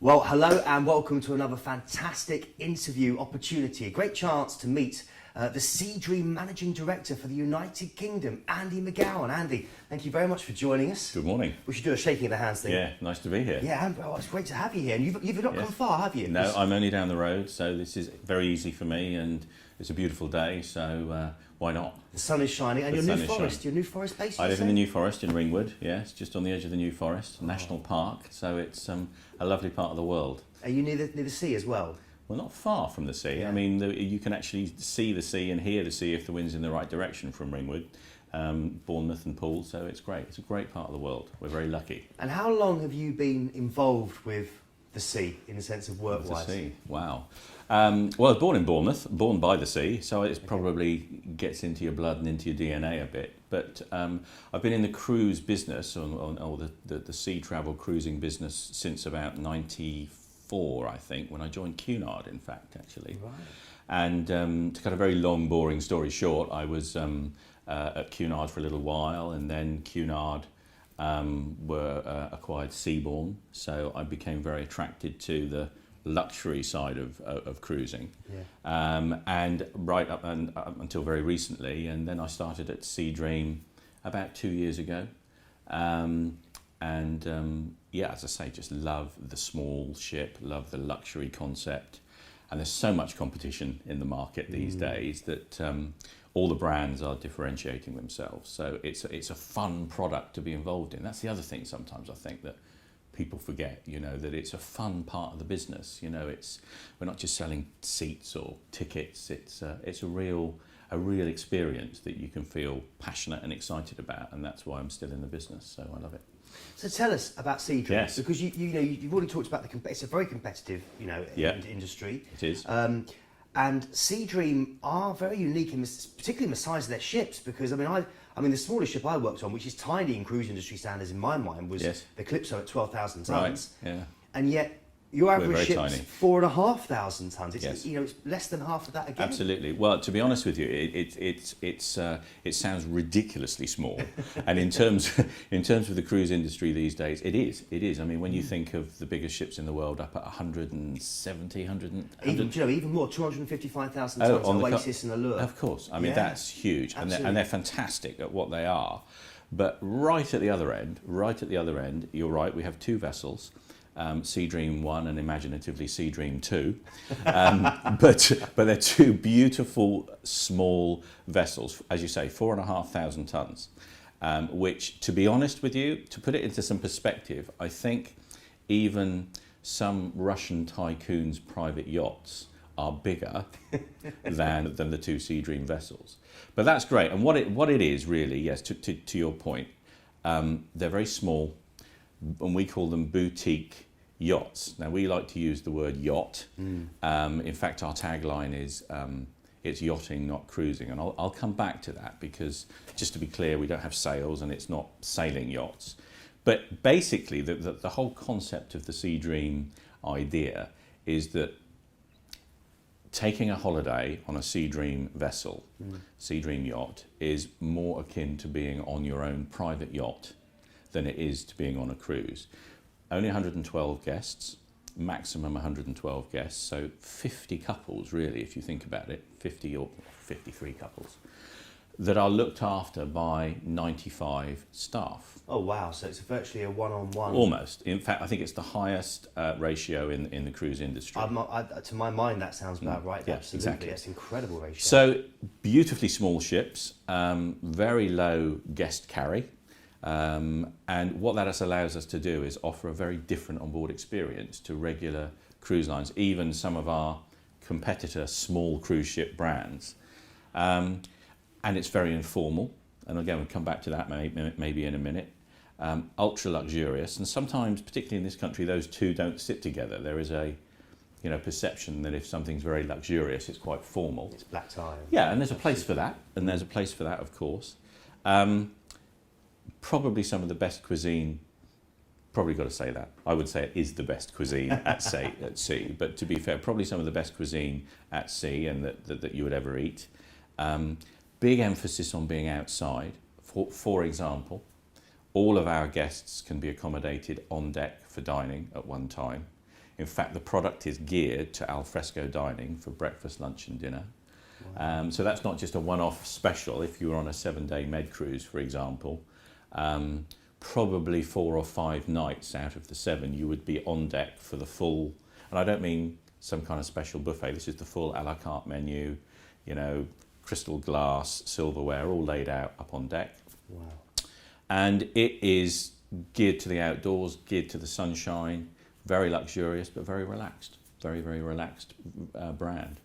Well, hello and welcome to another fantastic interview opportunity. A great chance to meet the Seadream Managing Director for the United Kingdom, Andy McGowan. Andy, thank you very much for joining us. Good morning. We should do a shaking of the hands thing. Yeah, nice to be here. Yeah, well, it's great to have you here. And you've not come far, have you? No, I'm only down the road, so this is very easy for me, and it's a beautiful day, so why not? The sun is shining, and The your sun New is Forest. shining. Your New Forest base. I live in the New Forest in Ringwood, yes, just on the edge of the New Forest, National Park, so it's a lovely part of the world. Are you near the sea as well? Well, not far from the sea. Yeah. I mean, you can actually see the sea and hear the sea if the wind's in the right direction from Ringwood, Bournemouth and Poole, so it's great. It's a great part of the world. We're very lucky. And how long have you been involved with the sea in the sense of work-wise? The sea, wow. Well, I was born in Bournemouth, born by the sea, so it probably gets into your blood and into your DNA a bit. But I've been in the cruise business, or the sea travel cruising business, since about 94, I think, when I joined Cunard, in fact, actually. Right. And to cut a very long, boring story short, I was at Cunard for a little while, and then Cunard were acquired Seabourn, so I became very attracted to the luxury side of cruising, and right up until very recently, and then I started at Seadream about 2 years ago, yeah, as I say, just love the small ship, love the luxury concept, and there's so much competition in the market these days that all the brands are differentiating themselves, so it's a fun product to be involved in. That's the other thing sometimes I think that people forget, you know, that it's a fun part of the business. You know, we're not just selling seats or tickets. It's a real experience that you can feel passionate and excited about, and that's why I'm still in the business. So I love it. So tell us about Seadream, Yes. because you've already talked about it's a very competitive industry. It is. And Seadream are very unique, particularly in the size of their ships, because I mean the smallest ship I worked on, which is tiny in cruise industry standards in my mind, was the Calypso at 12,000 tons. Right. Yeah. And yet your average ship's tiny. 4,500 tons. It's Yes. it's less than half of that again. Absolutely. Well, to be honest with you, it sounds ridiculously small, and in terms of the cruise industry these days, it is. I mean, when you think of the biggest ships in the world up at 170, 100, even more, 255,000 tons. Oasis and Allure. Of course. I mean, that's huge, and they're fantastic at what they are. But right at the other end, you're right. We have two vessels. Seadream 1 and imaginatively Seadream 2, but they're two beautiful small vessels, as you say, 4,500 tons, which, to be honest with you, to put it into some perspective, I think even some Russian tycoons' private yachts are bigger than the two Seadream vessels. But that's great, and what it is really, yes, to your point, they're very small, and we call them boutique yachts. Now, we like to use the word yacht. In fact, our tagline is it's yachting, not cruising, and I'll come back to that, because just to be clear, we don't have sails and it's not sailing yachts. But basically, the whole concept of the Seadream idea is that taking a holiday on a Seadream vessel, Seadream yacht, is more akin to being on your own private yacht than it is to being on a cruise. Only 112 guests, maximum 112 guests, so 50 couples really, if you think about it, 50 or 53 couples, that are looked after by 95 staff. Oh wow, so it's virtually a one-on-one. Almost. In fact, I think it's the highest ratio in the cruise industry. To my mind, that sounds about right. Yeah, Absolutely, exactly. That's an incredible ratio. So, beautifully small ships, very low guest carry, and what that allows us to do is offer a very different onboard experience to regular cruise lines, even some of our competitor small cruise ship brands. And it's very informal, and again we'll come back to that maybe in a minute. Ultra luxurious, and sometimes, particularly in this country, those two don't sit together. There is a perception that if something's very luxurious, it's quite formal. It's black tie. Yeah, and there's a place for that, of course. Probably some of the best cuisine, probably got to say that. I would say it is the best cuisine at sea, but to be fair, probably some of the best cuisine at sea and that you would ever eat. Big emphasis on being outside. For example, all of our guests can be accommodated on deck for dining at one time. In fact, the product is geared to al fresco dining for breakfast, lunch and dinner. So that's not just a one-off special. If you were on a 7-day med cruise, for example, probably 4 or 5 nights out of the 7 you would be on deck for the full, and I don't mean some kind of special buffet, this is the full a la carte menu, you know, crystal glass, silverware, all laid out up on deck. Wow. And it is geared to the outdoors, geared to the sunshine, very luxurious but very relaxed, very, very relaxed brand.